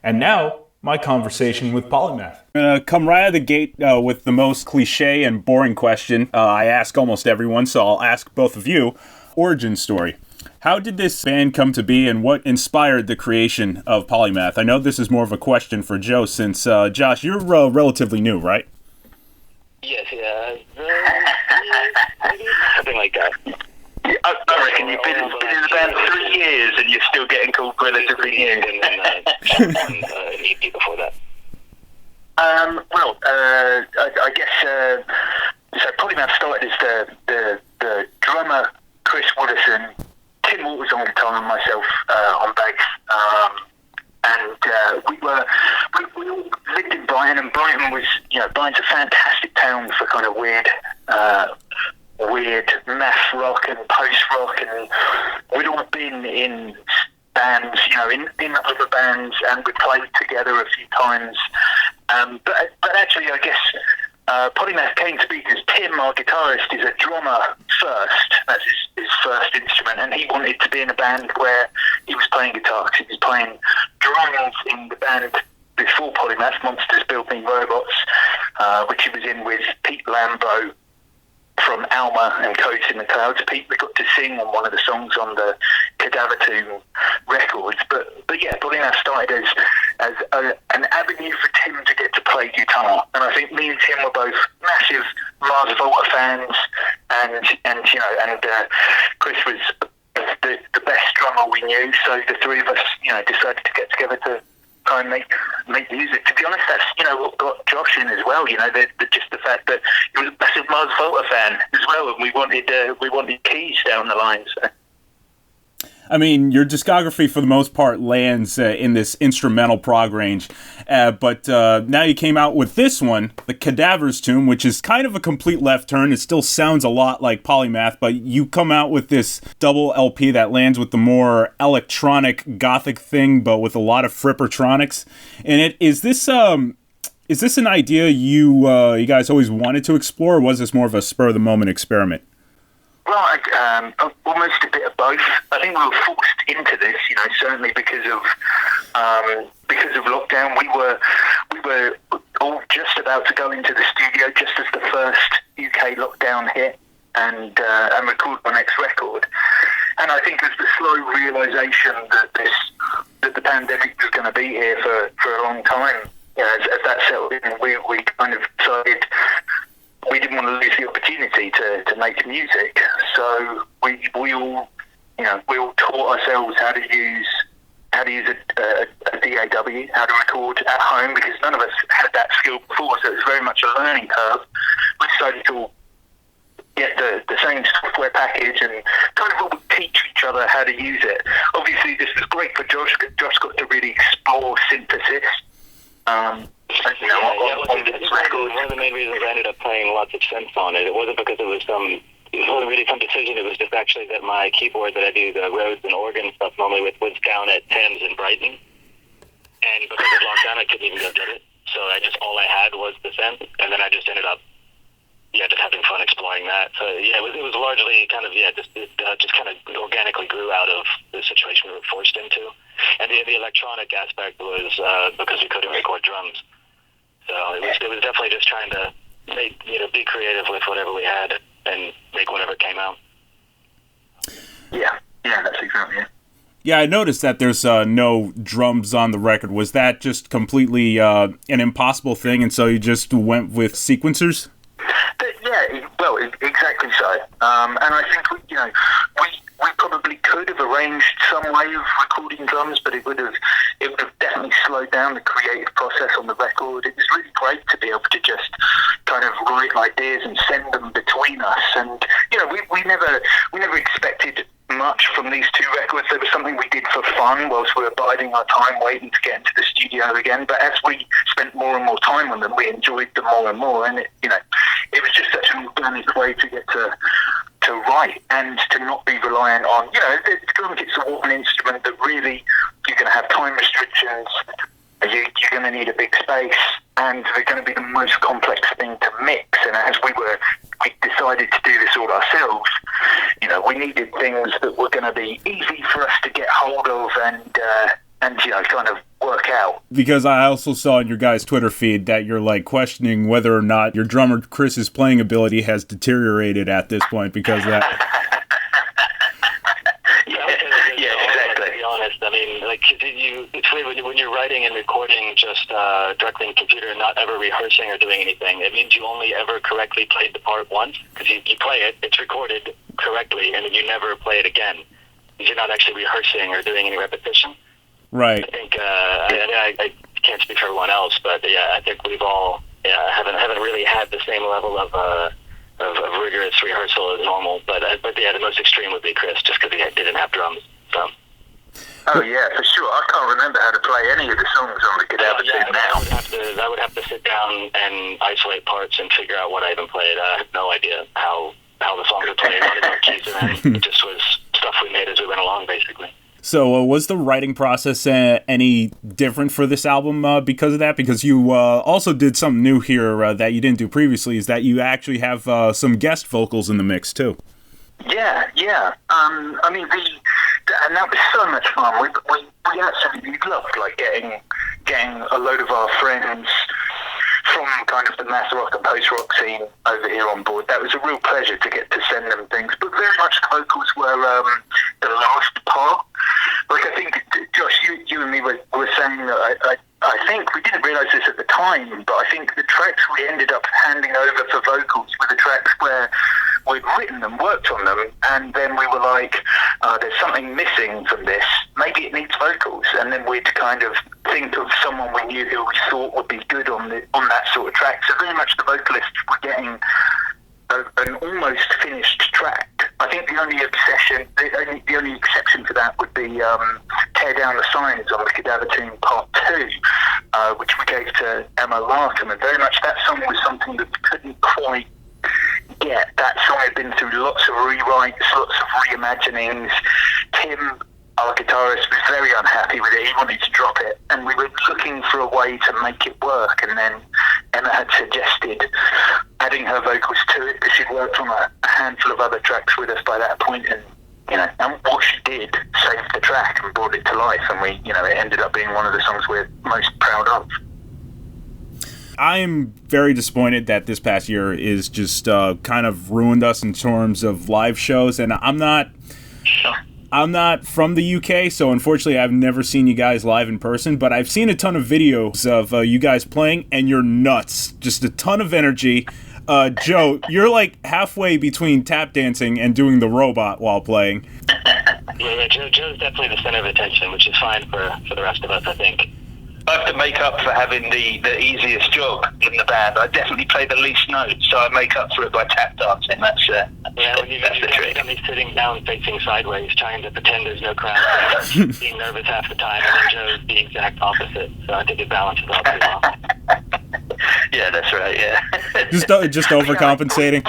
And now, my conversation with PolyMath. I'm going to come right out of the gate with the most cliche and boring question I ask almost everyone, so I'll ask both of you. Origin story. How did this band come to be, and what inspired the creation of PolyMath? I know this is more of a question for Joe, since, Josh, you're relatively new, right? Yes, yeah. Something like that. Yeah, I reckon you've been in the band 3 years and you're still getting called relatively new. And then an EP before that. I guess so. PolyMath started as the drummer Chris Woodison, Tim Waters on guitar, and myself on bass. And we all lived in Brighton, and Brighton was, Brighton's a fantastic town for kind of weird math rock and post rock, and we'd all been in bands, in other bands, and we played together a few times. But actually, I guess PolyMath came to be because Tim, our guitarist, is a drummer first. That's his first instrument, and he wanted to be in a band where he was playing guitar, because he was playing drums in the band before PolyMath, Monsters Building Robots, which he was in with Pete Lambeau from Alma and Codes in the Clouds. Pete, we got to sing on one of the songs on the Cadaver Tomb records. But yeah, PolyMath started as an avenue for Tim to get to play guitar. And I think me and Tim were both massive Mars Volta fans, and Chris was the best drummer we knew. So the three of us, decided to get together to try and make music. To be honest, that's what got Josh in as well. Just the fact that he was a massive Mars Volta fan as well, and we wanted keys down the line. So. I mean, your discography for the most part lands in this instrumental prog range, but now you came out with this one, the Cadavers Tomb, which is kind of a complete left turn. It still sounds a lot like PolyMath, but you come out with this double LP that lands with the more electronic gothic thing, but with a lot of frippertronics. And is this an idea you guys always wanted to explore, or was this more of a spur of the moment experiment? Well, almost a bit of both. I think we were forced into this, certainly because of lockdown. We were all just about to go into the studio just as the first UK lockdown hit, and record our next record. And I think it was the slow realisation that the pandemic was going to be here for a long time. As that settled in, we kind of decided we didn't want to lose the opportunity to make music, so we all taught ourselves how to use a DAW, how to record at home, because none of us had that skill before, so it was very much a learning curve. We decided to get the same software package and kind of teach each other how to use it. Obviously, this was great for Josh, because Josh got to really explore synthesis. One of the main reasons I ended up playing lots of synths on it wasn't because it wasn't really some decision. It was just actually that my keyboard that I do the Rhodes and organ stuff normally with was down at Thames in Brighton, and because of lockdown I couldn't even go get it. So all I had was the synth, and then I just ended up just having fun exploring that. So it was largely kind of just kind of organically grew out of the situation we were forced into, and the electronic aspect was because we couldn't record drums. So it was definitely just trying to be creative with whatever we had and make whatever came out. Yeah, that's exactly it. Yeah, I noticed that there's no drums on the record. Was that just completely an impossible thing, and so you just went with sequencers? Exactly so. And I think we probably could have arranged some way of recording drums, but it would have definitely slowed down the creative process on the record. It was really great to be able to just kind of write ideas and send them between us. And we never expected much from these two records. There was something we did for fun whilst we were biding our time waiting to get into the studio again. But as we spent more and more time on them, we enjoyed them more and more. And it was just such an organic way to get to write and to not be reliant on, the drum kit's one instrument that really you're going to have time restrictions. You're going to need a big space, and they're going to be the most complex thing to mix. And as we decided to do this all ourselves, we needed things that were going to be easy for us to get hold of and kind of work out. Because I also saw in your guys' Twitter feed that you're like questioning whether or not your drummer Chris's playing ability has deteriorated at this point because of that. To be honest, I mean, like, it's weird when you're writing and recording just directly in the computer and not ever rehearsing or doing anything. It means you only ever correctly played the part once, because you play it, it's recorded correctly, and then you never play it again. You're not actually rehearsing or doing any repetition. Right. I think I can't speak for everyone else, but yeah, I think we've all haven't really had the same level of rigorous rehearsal as normal. But yeah, the most extreme would be Chris, just because he didn't have drums. So. Oh yeah, for sure. I can't remember how to play any of the songs on the Cadaver tune now. I would have to sit down and isolate parts and figure out what I even played. I had no idea how the songs were played, what about keys, and then it just was stuff we made as we went along, basically. So was the writing process any different for this album because of that? Because you also did something new here that you didn't do previously, is that you actually have some guest vocals in the mix, too. Yeah. I mean, and that was so much fun. We absolutely loved like getting a load of our friends from kind of the math rock and post rock scene over here on board. That was a real pleasure to get to send them things. But very much the vocals were the last part. Like, I think, Josh, you and me were saying that I think we didn't realise this at the time, but I think the tracks we ended up handing over for vocals were the tracks where we'd written them, worked on them, and then we were like, there's something missing from this. Maybe it needs vocals. And then we'd kind of think of someone we knew who we thought would be good on that sort of track. So very much the vocalists were getting an almost finished track. I think the only exception to that would be Tear Down the Signs on the Cadaver Tune Part 2, which we gave to Emma Larkham, and very much that song was something that we couldn't quite get. That song had been through lots of rewrites, lots of reimaginings. Tim, our guitarist, was very unhappy with it. He wanted to drop it, and we were looking for a way to make it work, and then Emma had suggested adding her vocals to it, because she'd worked on a handful of other tracks with us by that point, and and what she did saved the track and brought it to life, and it ended up being one of the songs we're most proud of. I'm very disappointed that this past year is just kind of ruined us in terms of live shows, and I'm not from the UK, so unfortunately I've never seen you guys live in person, but I've seen a ton of videos of you guys playing, and you're nuts. Just a ton of energy. Joe, you're like halfway between tap dancing and doing the robot while playing. Yeah, Joe's definitely the center of attention, which is fine for the rest of us, I think. I have to make up for having the easiest job in the band. I definitely play the least notes, so I make up for it by tap dancing. That's the trick. You're sitting down facing sideways, trying to pretend there's no crowd, being nervous half the time, and then Joe's the exact opposite. So I think it balances out pretty well. Yeah, that's right, yeah. Just overcompensating.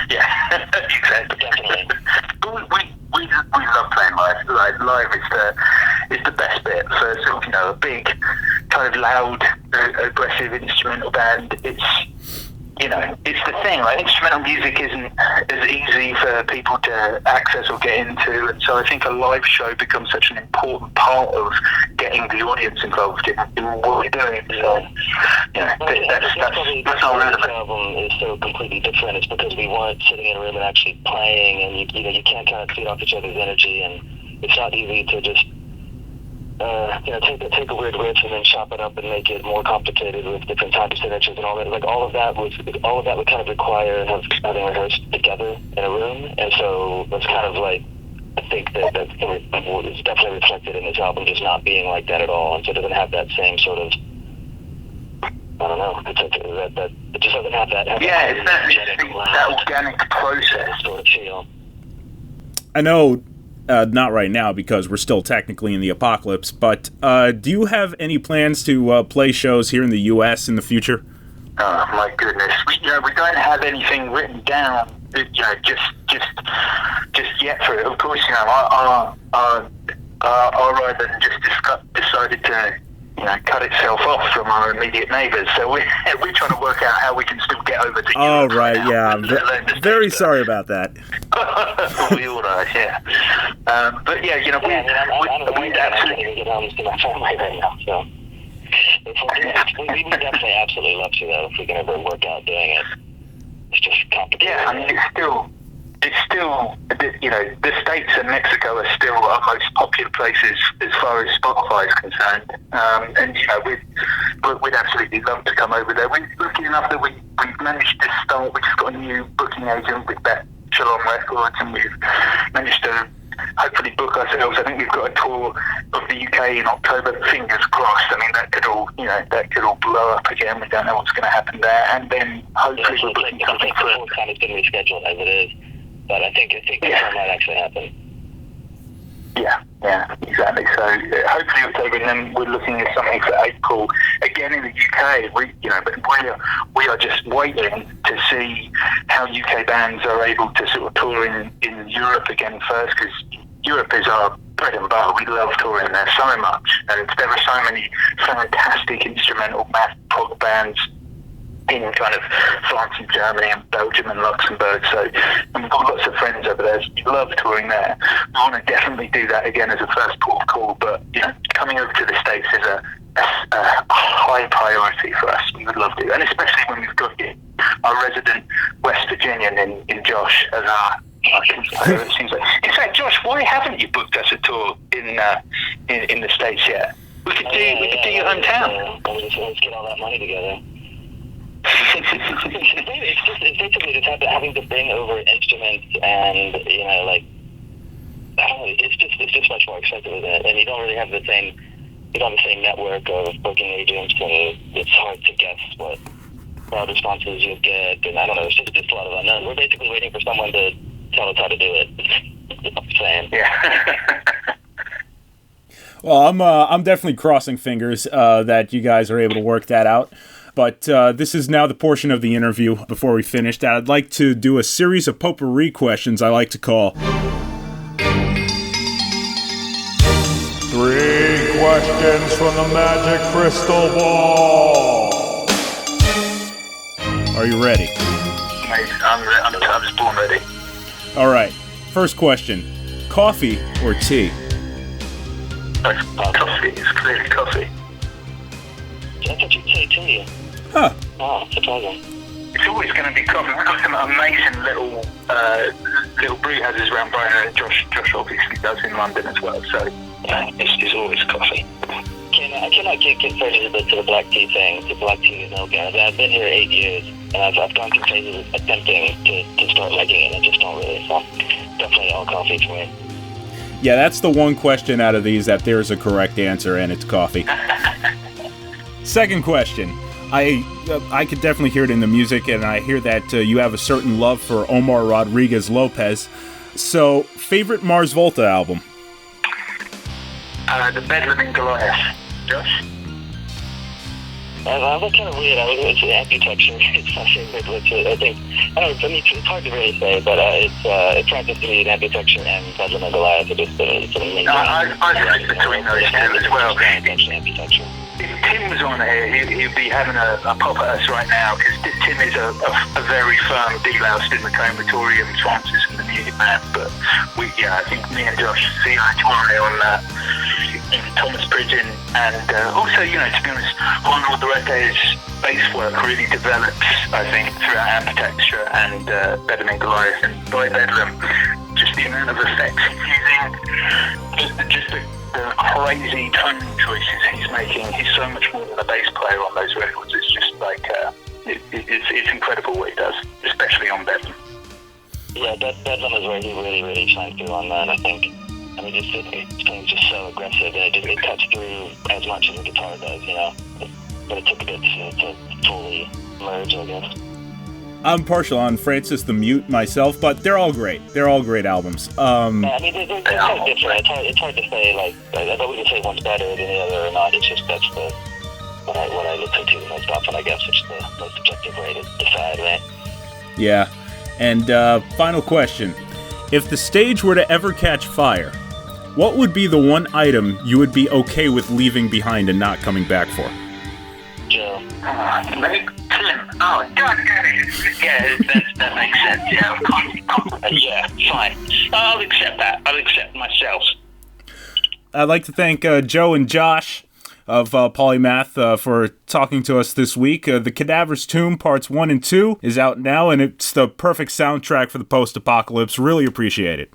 Yeah, exactly. Definitely. We love playing live. Live is the best bit for sort of, a big, kind of loud, aggressive instrumental band. It's the thing. Like, instrumental music isn't as easy for people to access or get into, and so I think a live show becomes such an important part of getting the audience involved in what we're doing. So, that's our rhythm. This album is so completely different. It's because we weren't sitting in a room and actually playing, and you can't kind of feed off each other's energy, and it's not easy to just take a weird riff and then chop it up and make it more complicated with different time signatures and all that. Like all of that would kind of require having rehearsed together in a room, and so that's kind of like, I think that is definitely reflected in this album, just not being like that at all, and so it doesn't have that same sort of, I don't know, it just doesn't have that. It's that organic process sort of feel. I know. Not right now, because we're still technically in the apocalypse, but do you have any plans to play shows here in the U.S. in the future? Oh, my goodness. We don't have anything written down, just yet for it. Of course, our rider just decided to, cut itself off from our immediate neighbours. So we're trying to work out how we can still get over to Oh, Europe right, now, yeah. let alone the Very States. sorry about that. We all are, yeah. But yeah, I'm we'd absolutely. even get home to my family right now, so. We would definitely absolutely love to, though, if we can ever work out doing it. It's just complicated. Yeah, I mean, it's still, the States and Mexico are still our most popular places as far as Spotify is concerned. And, we'd absolutely love to come over there. We're lucky enough that we've managed to start, we just got a new booking agent with that Shalom Records, and we've managed to hopefully book ourselves. I think we've got a tour of the UK in October. Fingers crossed. I mean, that could all blow up again. We don't know what's going to happen there. And then hopefully we're booking something for. It's kind of been rescheduled as it is, but I think that might actually happen. Yeah, exactly. So hopefully October, and then we're looking at something for April again in the UK. We are just waiting to see how UK bands are able to sort of tour in Europe again first, because Europe is our bread and butter. We love touring there so much, and there are so many fantastic instrumental math prog bands in kind of France and Germany and Belgium and Luxembourg. So, and we've got lots of friends over there. So we love touring there. We want to definitely do that again as a first port of call. But coming over to the States is a high priority for us. We would love to, and especially when we've got our resident West Virginian in Josh as our consultant. It seems like. In fact, Josh, why haven't you booked us a tour in the States yet? We could do your hometown. Let's get all that money together. It's basically just having to bring over instruments, and I don't know, it's just much more expensive, isn't it? And you don't really have the same network of booking agents, and it's hard to guess what crowd responses you'll get, and I don't know, it's just a lot of unknown. We're basically waiting for someone to tell us how to do it. That's what I'm saying. Yeah. Well, I'm definitely crossing fingers that you guys are able to work that out. But this is now the portion of the interview before we finish that I'd like to do a series of potpourri questions I like to call 3 questions from the magic crystal ball. Are you ready? I'm born ready. All right. First question. Coffee or tea? Coffee. It's clearly coffee. I thought you'd say tea. Huh. Oh, surprising. It's always going to be coffee. We've got some amazing little brew houses around Brighton, and Josh obviously does in London as well. So it's always coffee. I cannot get converted to the black tea thing, to black tea with milk. I've been here 8 years, and I've gone through phases of attempting to start liking it, and I just don't really. So definitely all coffee for me. Yeah, that's the one question out of these that there's a correct answer, and it's coffee. Second question. I could definitely hear it in the music, and I hear that you have a certain love for Omar Rodriguez Lopez. So, favorite Mars Volta album? The Bedlam in Goliath. Josh? I'm kind of weird. It's Ambitexture. It's my favorite. I think, I don't know, for me, it's hard to really say, but it's Francis to me, Ambitexture and Bedlam and Goliath. It's an amazing. I think between those two as well. Ambitexture. If Tim was on here, he'd be having a pop at us right now, because Tim is a very firm deloused in the crematorium, Francis and the Music Man. But I think me and Josh see eye to eye on that. Thomas Pridgeon, and also, to be honest, Juan Alderete's bass work really develops, I think, throughout Ambitexture and Bedlam and Goliath, and by Bedlam, just the amount of effects he's using, just the crazy tone choices he's making. He's so much more than a bass player on those records. It's just like it's incredible what he does, especially on Bedlam. Yeah, Bedlam is where he really, really shines through on that, I think. I mean, it's just so aggressive, and it cuts through as much as the guitar does, But it took a bit to fully merge, I guess. I'm partial on Francis the Mute myself, but they're all great. They're all great albums. I mean, they're kind of different. It's hard to say, I wouldn't say one's better than the other or not. It's just that's what I listen to the most often, I guess, which is the most objective way to decide, right? Yeah. And final question. If the stage were to ever catch fire, what would be the one item you would be okay with leaving behind and not coming back for? Joe. Tim. Oh, God damn it. Yeah, that makes sense. Yeah, of course. Yeah, fine. I'll accept that. I'll accept myself. I'd like to thank Joe and Josh of PolyMath for talking to us this week. The Cadavers Tomb Parts 1 and 2 is out now, and it's the perfect soundtrack for the post-apocalypse. Really appreciate it.